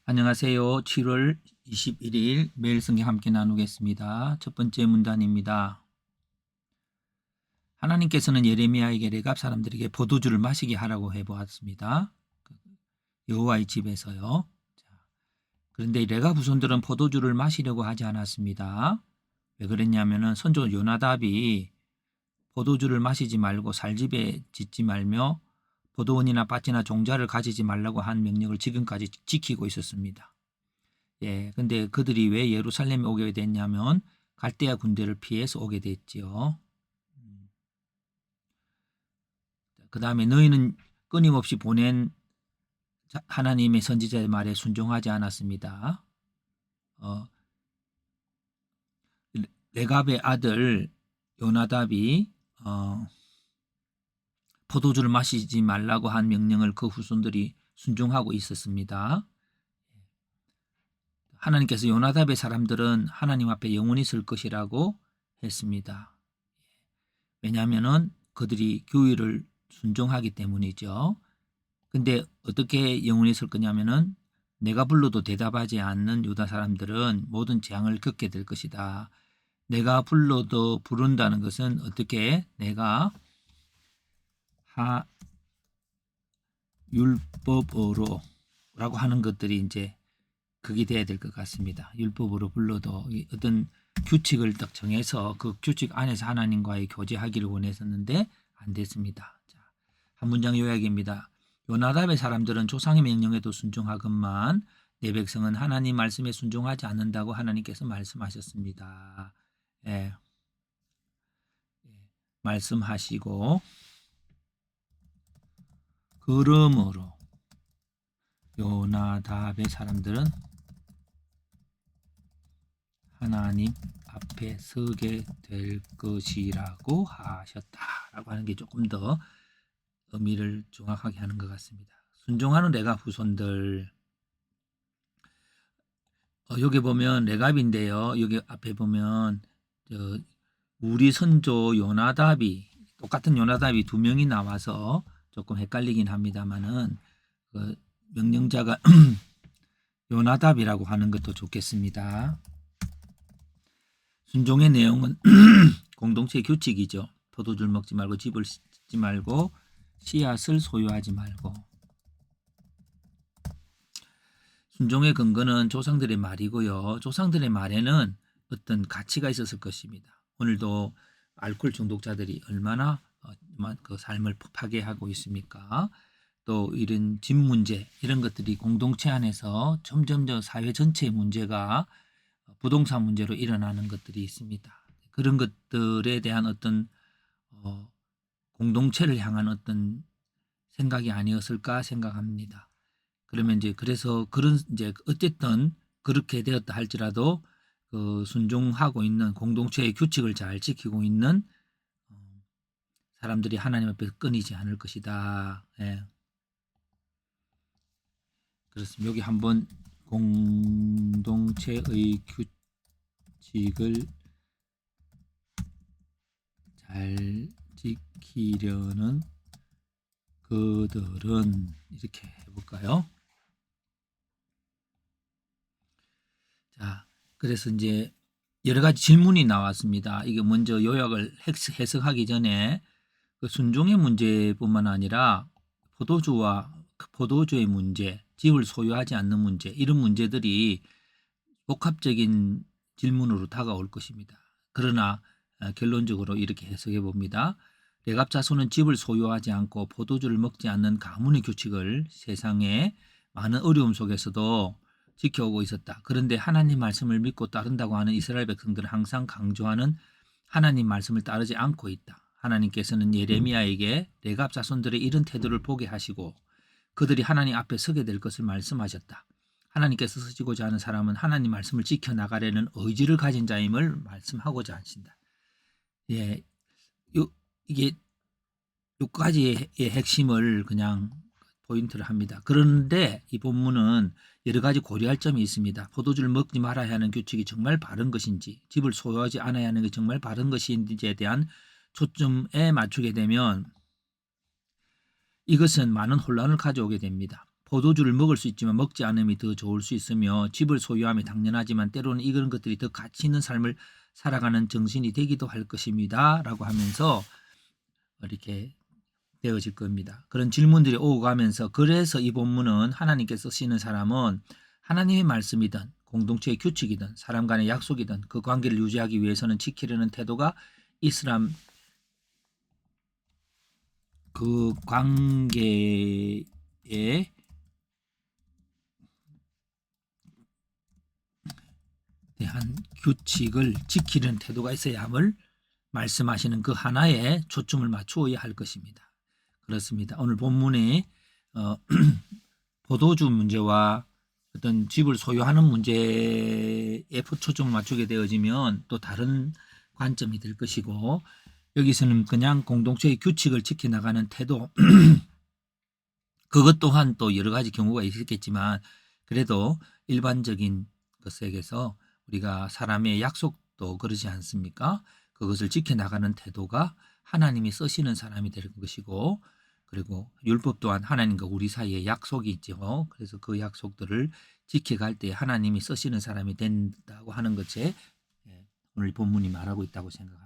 안녕하세요. 7월 21일 매일 성경 함께 나누겠습니다. 첫 번째 문단입니다. 하나님께서는 예레미야에게 레갑 사람들에게 포도주를 마시게 하라고 해보았습니다. 여호와의 집에서요. 그런데 레갑 후손들은 포도주를 마시려고 하지 않았습니다. 왜 그랬냐면은 선조 요나답이 포도주를 마시지 말고 살집에 짓지 말며 포도원이나 밭이나 종자를 가지지 말라고 한 명령을 지금까지 지키고 있었습니다. 근데 그들이 왜 예루살렘에 오게 됐냐면 갈대아 군대를 피해서 오게 됐지요. 그 다음에 너희는 끊임없이 보낸 하나님의 선지자의 말에 순종하지 않았습니다. 레갑의 아들 요나답이 포도주를 마시지 말라고 한 명령을 그 후손들이 순종하고 있었습니다. 하나님께서 요나답의 사람들은 하나님 앞에 영원히 설 것이라고 했습니다. 왜냐하면 그들이 교의를 순종하기 때문이죠. 근데 어떻게 영원히 설 거냐면은 내가 불러도 대답하지 않는 유다 사람들은 모든 재앙을 겪게 될 것이다. 내가 불러도 부른다는 것은 어떻게 내가 율법으로 라고 하는 것들이 이제 그게 돼야 될 것 같습니다. 율법으로 불러도 어떤 규칙을 딱 정해서 그 규칙 안에서 하나님과의 교제하기를 원했었는데 안 됐습니다. 자, 한 문장 요약입니다. 요나답의 사람들은 조상의 명령에도 순종하건만 내 백성은 하나님 말씀에 순종하지 않는다고 하나님께서 말씀하셨습니다. 말씀하시고 그러므로 요나답의 사람들은 하나님 앞에 서게 될 것이라고 하셨다라고 하는 게 조금 더 의미를 정확하게 하는 것 같습니다. 순종하는 레갑 후손들, 여기 보면 레갑인데요. 여기 앞에 보면 우리 선조 요나답이 똑같은 요나답이 두 명이 나와서 조금 헷갈리긴 합니다만은 그 명령자가 요나답이라고 하는 것도 좋겠습니다. 순종의 내용은 공동체 규칙이죠. 포도주를 먹지 말고 집을 짓지 말고 씨앗을 소유하지 말고. 순종의 근거는 조상들의 말이고요. 조상들의 말에는 어떤 가치가 있었을 것입니다. 오늘도 알코올 중독자들이 얼마나 그 삶을 파괴하고 있습니까? 또 이런 집 문제 이런 것들이 공동체 안에서 점점 더 사회 전체의 문제가 부동산 문제로 일어나는 것들이 있습니다. 그런 것들에 대한 어떤 공동체를 향한 어떤 생각이 아니었을까 생각합니다. 그러면 이제 그래서 그런 이제 어쨌든 그렇게 되었다 할지라도 그 순종하고 있는 공동체의 규칙을 잘 지키고 있는 사람들이 하나님 앞에 끊이지 않을 것이다. 그렇습니다. 여기 한번 공동체의 규칙을 잘 지키려는 그들은 이렇게 해볼까요? 자, 그래서 이제 여러 가지 질문이 나왔습니다. 이게 먼저 요약을 해석하기 전에 그 순종의 문제뿐만 아니라 포도주의 문제, 집을 소유하지 않는 문제, 이런 문제들이 복합적인 질문으로 다가올 것입니다. 그러나 결론적으로 이렇게 해석해 봅니다. 레갑 자손은 집을 소유하지 않고 포도주를 먹지 않는 가문의 규칙을 세상의 많은 어려움 속에서도 지켜오고 있었다. 그런데 하나님 말씀을 믿고 따른다고 하는 이스라엘 백성들은 항상 강조하는 하나님 말씀을 따르지 않고 있다. 하나님께서는 예레미야에게 레갑 자손들의 이런 태도를 보게 하시고 그들이 하나님 앞에 서게 될 것을 말씀하셨다. 하나님께서 쓰시고자 하는 사람은 하나님 말씀을 지켜나가려는 의지를 가진 자임을 말씀하고자 하신다. 이게 여기까지의 핵심을 그냥 포인트를 합니다. 그런데 이 본문은 여러 가지 고려할 점이 있습니다. 포도주를 먹지 말아야 하는 규칙이 정말 바른 것인지, 집을 소유하지 않아야 하는 게 정말 바른 것인지에 대한 초점에 맞추게 되면 이것은 많은 혼란을 가져오게 됩니다. 포도주를 먹을 수 있지만 먹지 않음이 더 좋을 수 있으며 집을 소유함이 당연하지만 때로는 이런 것들이 더 가치 있는 삶을 살아가는 정신이 되기도 할 것입니다. 라고 하면서 이렇게 되어질 겁니다. 그런 질문들이 오고 가면서 그래서 이 본문은 하나님께서 쓰시는 사람은 하나님의 말씀이든 공동체의 규칙이든 사람 간의 약속이든 그 관계를 유지하기 위해서는 지키려는 태도가 이 사람 그 관계에 대한 규칙을 지키려는 태도가 있어야 함을 말씀하시는 그 하나에 초점을 맞추어야 할 것입니다. 그렇습니다. 오늘 본문에 포도주 문제와 어떤 집을 소유하는 문제에 초점을 맞추게 되어지면 또 다른 관점이 될 것이고 여기서는 그냥 공동체의 규칙을 지켜나가는 태도 그것 또한 또 여러 가지 경우가 있겠지만 그래도 일반적인 것에게서 우리가 사람의 약속도 그러지 않습니까? 그것을 지켜나가는 태도가 하나님이 쓰시는 사람이 될 것이고 그리고 율법 또한 하나님과 우리 사이에 약속이 있죠. 그래서 그 약속들을 지켜갈 때 하나님이 쓰시는 사람이 된다고 하는 것에 오늘 본문이 말하고 있다고 생각합니다.